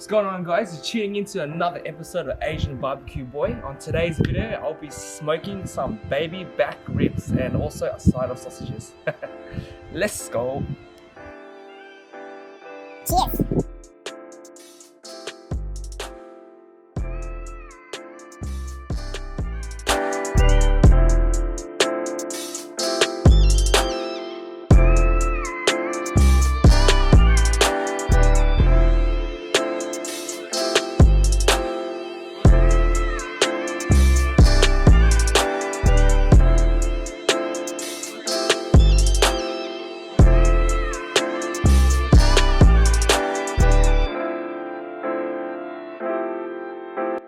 What's going on, guys? You're tuning into another episode of Aznbbqboy. On today's video, I'll be smoking some baby back ribs and also a side of sausages. Let's go. Cheers.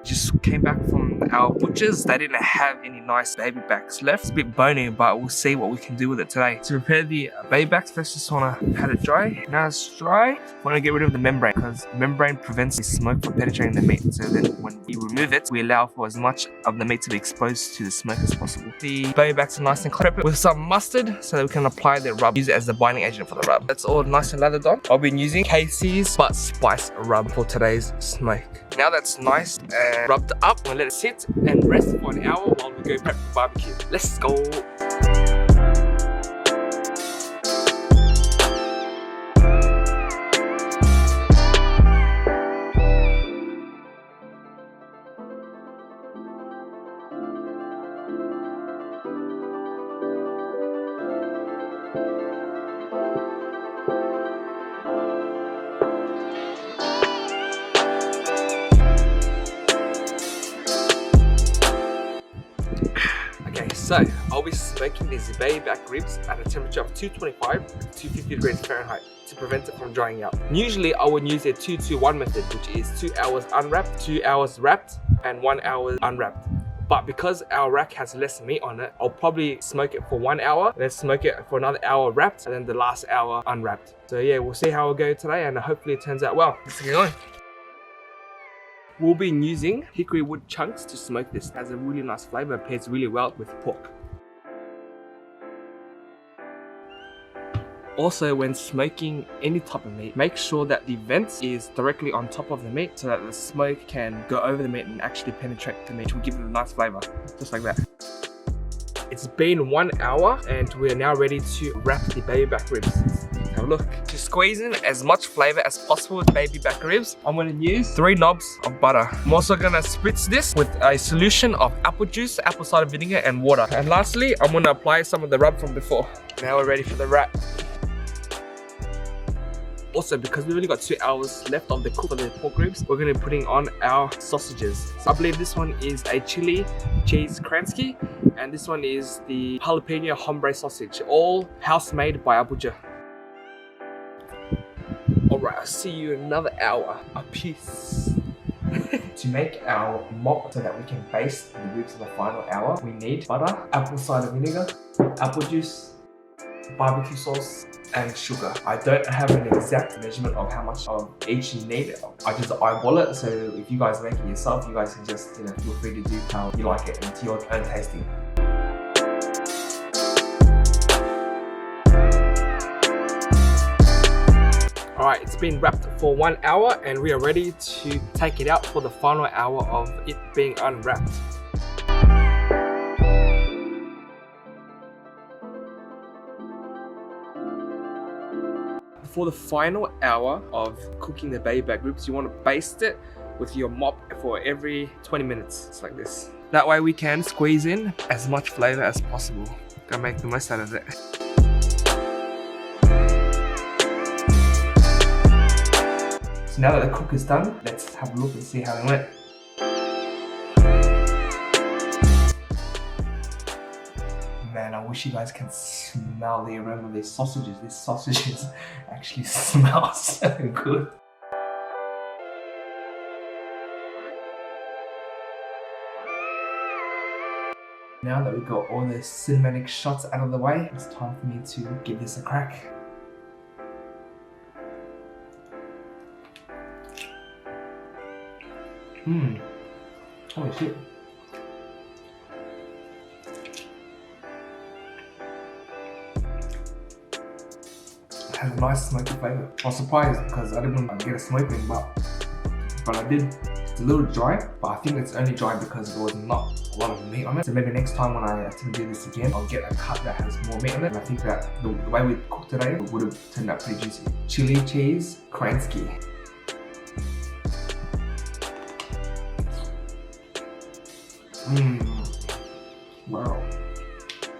Just came back from our butchers. They didn't have any nice baby backs left. It's a bit bony, but we'll see what we can do with it today. To prepare the baby backs, first just want to pat it dry. Now it's dry, want to get rid of the membrane because the membrane prevents the smoke from penetrating the meat. So then when we remove it, we allow for as much of the meat to be exposed to the smoke as possible. The baby backs are nice and clean. Prep it with some mustard so that we can apply the rub. Use it as the binding agent for the rub. That's all nice and lathered on. I'll be using KC's butt spice rub for today's smoke. Now that's nice and rubbed up, we'll let it sit and rest for an hour while we go prep the barbecue. Let's go! So, I'll be smoking these baby back ribs at a temperature of 225 to 250 degrees Fahrenheit to prevent it from drying out. Usually, I would use a 2-2-1 method, which is 2 hours unwrapped, 2 hours wrapped, and 1 hour unwrapped. But because our rack has less meat on it, I'll probably smoke it for 1 hour, then smoke it for another hour wrapped, and then the last hour unwrapped. So yeah, we'll see how it goes today, and hopefully it turns out well. Let's get going. We'll be using hickory wood chunks to smoke this. It has a really nice flavor, pairs really well with pork. Also, when smoking any type of meat, make sure that the vent is directly on top of the meat so that the smoke can go over the meat and actually penetrate the meat, which will give it a nice flavor, just like that. It's been 1 hour and we're now ready to wrap the baby back ribs. Have a look. To squeeze in as much flavor as possible with baby back ribs, I'm going to use 3 knobs of butter. I'm also going to spritz this with a solution of apple juice, apple cider vinegar and water. And lastly, I'm going to apply some of the rub from before. Now we're ready for the wrap. Also, because we've only got 2 hours left of the cook of the pork ribs, we're going to be putting on our sausages. So I believe this one is a chili cheese Kransky, and this one is the jalapeno hombre sausage, all house made by our butcher. Alright, I'll see you in another hour. Peace. To make our mop so that we can baste the ribs in the final hour, we need butter, apple cider vinegar, apple juice, barbecue sauce, and sugar. I don't have an exact measurement of how much of each you need. I just eyeball it, so if you guys make it yourself, you guys can just feel free to do how you like it and to your own tasting. Alright, it's been wrapped for 1 hour and we are ready to take it out for the final hour of it being unwrapped. For the final hour of cooking the baby back ribs, you want to baste it with your mop for every 20 minutes. It's like this. That way we can squeeze in as much flavor as possible. Gotta make the most out of it. So now that the cook is done, let's have a look and see how it went. Man, I wish you guys can smell the aroma of these sausages. These sausages actually smell so good. Now that we've got all the cinematic shots out of the way, it's time for me to give this a crack. Holy shit. It has a nice smoky flavour. I was surprised because I didn't want to get a smoke ring, but but it's a little dry, but I think it's only dry because there was not a lot of meat on it. So maybe next time when I attempt to do this again, I'll get a cut that has more meat on it. And I think that the way we cooked today would have turned out pretty juicy. Chili cheese, Kransky.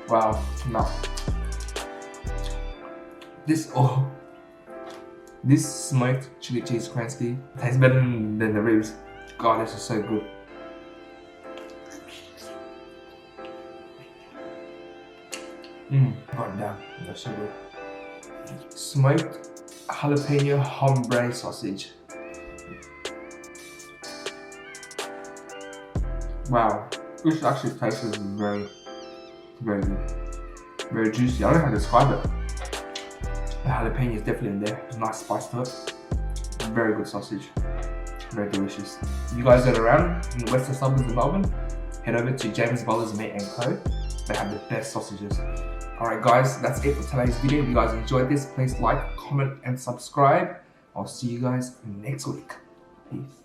Wow, no. This smoked chili cheese Kransky tastes better than the ribs. God, this is so good. God damn, that's so good. Smoked jalapeno hombre sausage. Wow, this actually tastes very, very good. Very juicy. I don't know how to describe it. The jalapeno is definitely in there. There's a nice spice to it. Very good sausage. Very delicious. You guys that are around in the western suburbs of Melbourne, head over to James Bowler's Meat & Co. They have the best sausages. Alright guys, that's it for today's video. If you guys enjoyed this, please like, comment and subscribe. I'll see you guys next week. Peace.